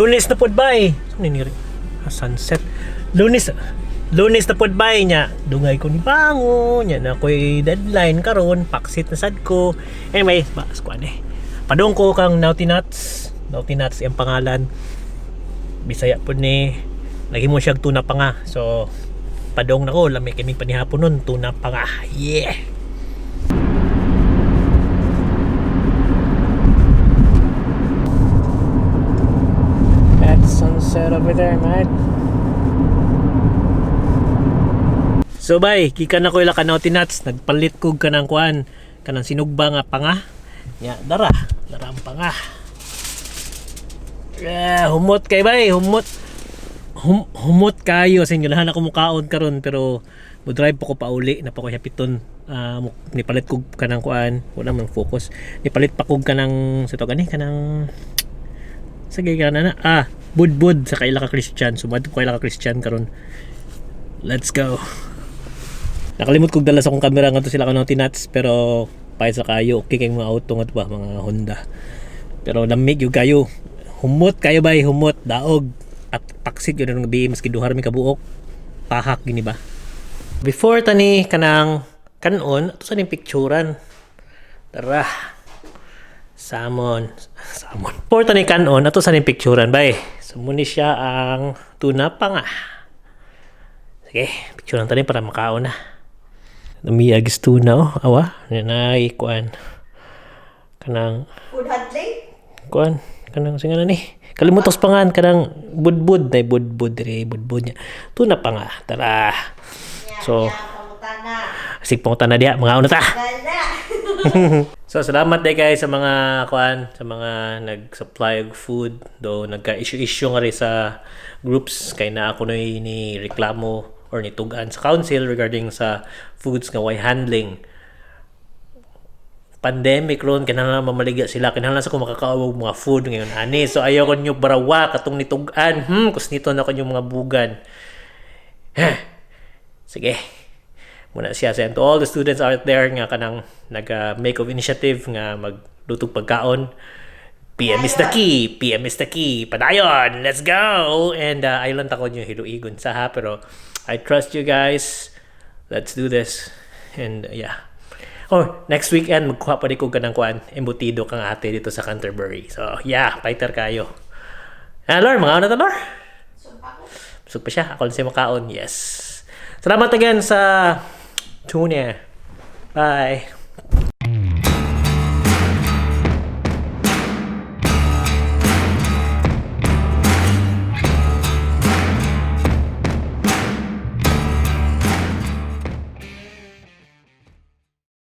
Lunes na pod bay. Ano ni sunset. Lunes na pod bay nya. Dungay ko ni bango nya na koy deadline karon, paksit na sad ko. Anyway, baas ko ani. Padong ko kang Naughty Nuts. Naughty Nuts ang pangalan. Bisaya pod ni nagimo siya tuna pa nga. So padong na ko lami kini panihapon nun tuna pa nga. Yeah. Sunset over there, man. So bay, kika na ko ila ka Naughty Nuts, nagpalit kog kanang kuan, kanang sinugba nga panga. Nya dara ang panga. Humot kay bay, humot kayo sa inyo lahan ako mukaon karon pero mo drive pa ko pauli na pa ko hapiton. Nipalit kog kanang kuan, wala man focus. Nipalit pa kog kanang sa to gani kanang sige kana na budbud sa kaila ka Christian. Sumad ko kaila ka Christian karon. Let's go. Nakalimot kog dala sa akong camera ngadto sila ka Naughty Nuts pero pay sa kayo okay kay mga auto nga ba mga Honda. Pero lamig yung kayo. Humot kayo bay, humot daog at paksit yun ng gabi maski duhar mi kabuok. Pahak gini ba. Before tani kanang kanon ato sa ning picturean. Tara. Salmon. Before tani kanon ato sa ning picturean bay. Sumuni siya ang tuna pa nga. Sige, picture lang tayo para makaon na. Namiyagis tuna awa. Nanay, kuan. Kanang... Food handling? Kuan, kanang singa na ni. Kalimutos pangan, kanang budbud. Nay budbud, budbud niya. Tuna pa nga, tara. So, sige pangutan na diya, mga una ta. So salamat day guys sa mga kuan, sa mga nag-supply og food do nagka-issue nga rin sa groups kay na ako ni reklamo or nitugan sa council regarding sa foods nga way handling. Pandemic ron kinahanglan mamaliga sila, kinahanglan sa ko makakaawag mga food ngayon ani. So ayaw ko nyo barawa katong nitugan. Kus nito na ko yung mga bugan. Sige. Muna siya sa to all the students out there nga kanang nag-make of initiative nga maglutog pagkaon. PM is the key. PM is the key. Padayon. Let's go. And ayun lang takon yung hiluigon sa ha. Pero I trust you guys. Let's do this. And yeah. Oh, next weekend magkuha pa rin ko ganang kuan. Embutido kang ate dito sa Canterbury. So yeah, fighter kayo. Lord, mga ano to, Lord? Busog pa siya. Ako lang siya makaon. Yes. Salamat again sa tune. Bye.